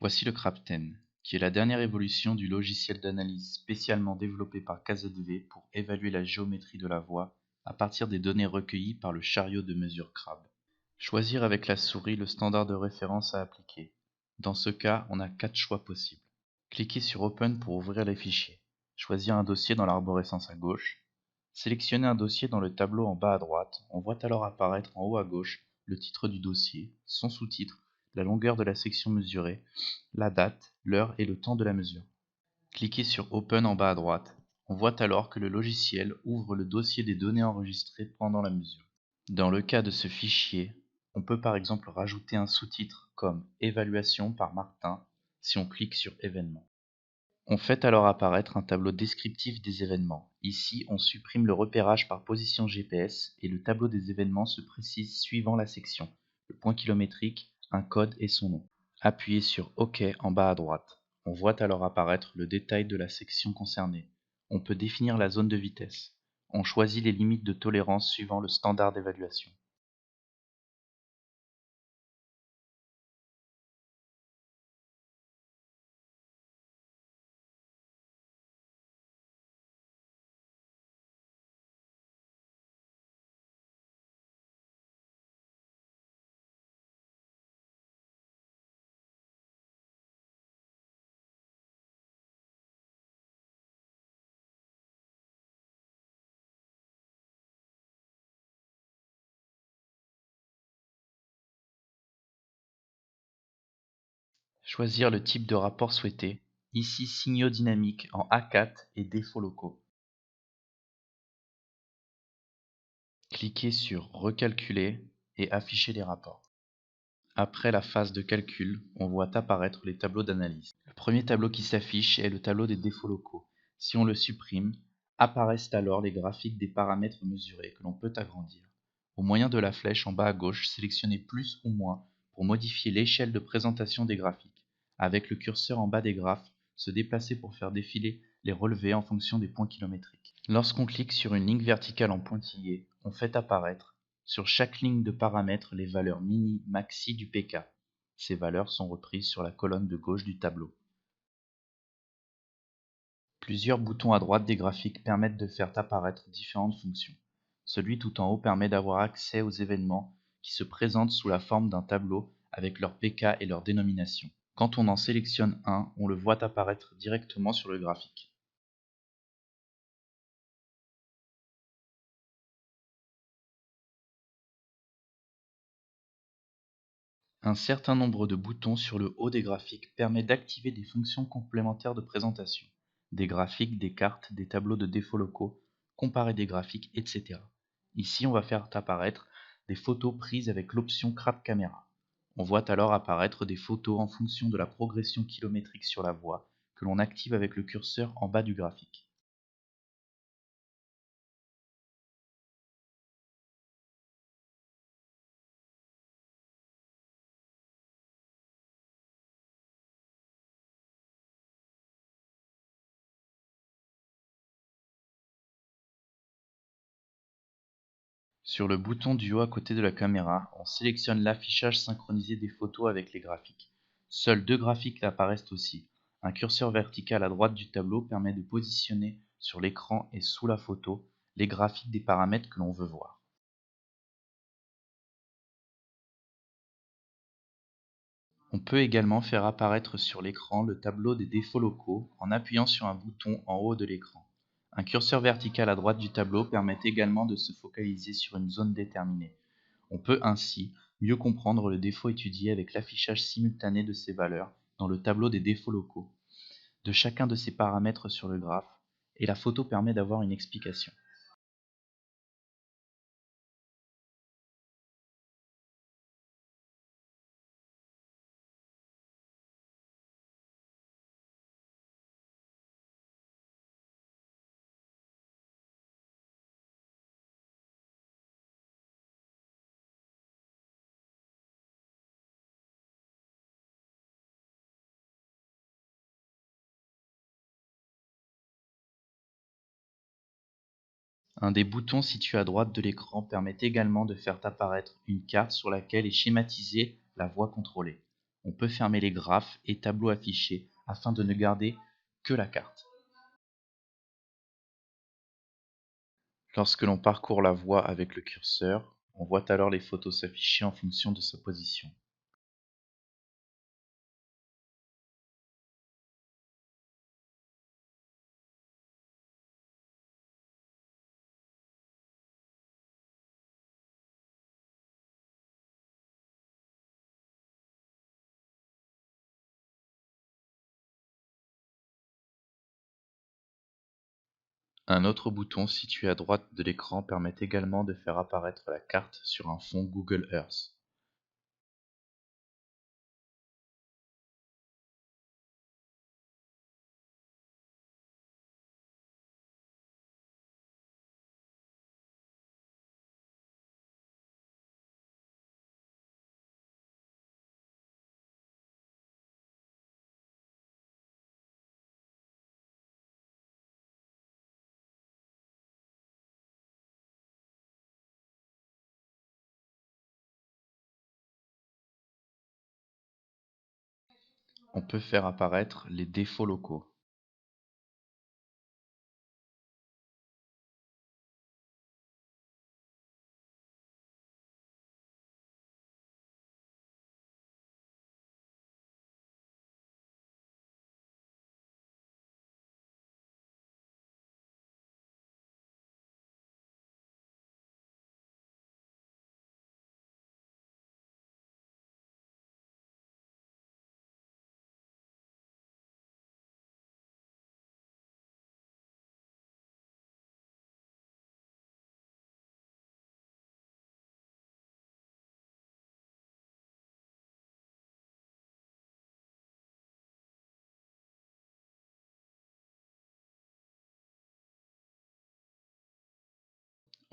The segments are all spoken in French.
Voici le Crapten, qui est la dernière évolution du logiciel d'analyse spécialement développé par KZV pour évaluer la géométrie de la voix à partir des données recueillies par le chariot de mesure Crab. Choisir avec la souris le standard de référence à appliquer. Dans ce cas, on a 4 choix possibles. Cliquez sur Open pour ouvrir les fichiers. Choisir un dossier dans l'arborescence à gauche. Sélectionnez un dossier dans le tableau en bas à droite. On voit alors apparaître en haut à gauche le titre du dossier, son sous-titre, la longueur de la section mesurée, la date, l'heure et le temps de la mesure. Cliquez sur Open en bas à droite. On voit alors que le logiciel ouvre le dossier des données enregistrées pendant la mesure. Dans le cas de ce fichier, on peut par exemple rajouter un sous-titre comme Évaluation par Martin si on clique sur Événements. On fait alors apparaître un tableau descriptif des événements. Ici, on supprime le repérage par position GPS et le tableau des événements se précise suivant la section, le point kilométrique, un code et son nom. Appuyez sur OK en bas à droite. On voit alors apparaître le détail de la section concernée. On peut définir la zone de vitesse. On choisit les limites de tolérance suivant le standard d'évaluation. Choisir le type de rapport souhaité. Ici, signaux dynamiques en A4 et défauts locaux. Cliquez sur Recalculer et afficher les rapports. Après la phase de calcul, on voit apparaître les tableaux d'analyse. Le premier tableau qui s'affiche est le tableau des défauts locaux. Si on le supprime, apparaissent alors les graphiques des paramètres mesurés que l'on peut agrandir. Au moyen de la flèche en bas à gauche, sélectionnez plus ou moins pour modifier l'échelle de présentation des graphiques. Avec le curseur en bas des graphes, se déplacer pour faire défiler les relevés en fonction des points kilométriques. Lorsqu'on clique sur une ligne verticale en pointillé, on fait apparaître sur chaque ligne de paramètres les valeurs mini-maxi du pK. Ces valeurs sont reprises sur la colonne de gauche du tableau. Plusieurs boutons à droite des graphiques permettent de faire apparaître différentes fonctions. Celui tout en haut permet d'avoir accès aux événements qui se présentent sous la forme d'un tableau avec leur pK et leur dénomination. Quand on en sélectionne un, on le voit apparaître directement sur le graphique. Un certain nombre de boutons sur le haut des graphiques permet d'activer des fonctions complémentaires de présentation, des graphiques, des cartes, des tableaux de défauts locaux, comparer des graphiques, etc. Ici, on va faire apparaître des photos prises avec l'option Crap Camera. On voit alors apparaître des photos en fonction de la progression kilométrique sur la voie que l'on active avec le curseur en bas du graphique. Sur le bouton du haut à côté de la caméra, on sélectionne l'affichage synchronisé des photos avec les graphiques. Seuls deux graphiques apparaissent aussi. Un curseur vertical à droite du tableau permet de positionner sur l'écran et sous la photo les graphiques des paramètres que l'on veut voir. On peut également faire apparaître sur l'écran le tableau des défauts locaux en appuyant sur un bouton en haut de l'écran. Un curseur vertical à droite du tableau permet également de se focaliser sur une zone déterminée. On peut ainsi mieux comprendre le défaut étudié avec l'affichage simultané de ces valeurs dans le tableau des défauts locaux, de chacun de ces paramètres sur le graphe, et la photo permet d'avoir une explication. Un des boutons situés à droite de l'écran permet également de faire apparaître une carte sur laquelle est schématisée la voie contrôlée. On peut fermer les graphes et tableaux affichés afin de ne garder que la carte. Lorsque l'on parcourt la voie avec le curseur, on voit alors les photos s'afficher en fonction de sa position. Un autre bouton situé à droite de l'écran permet également de faire apparaître la carte sur un fond Google Earth. On peut faire apparaître les défauts locaux.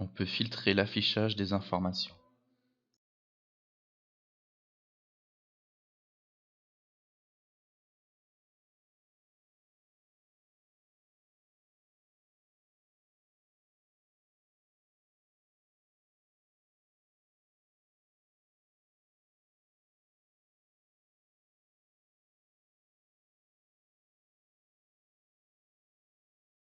On peut filtrer l'affichage des informations.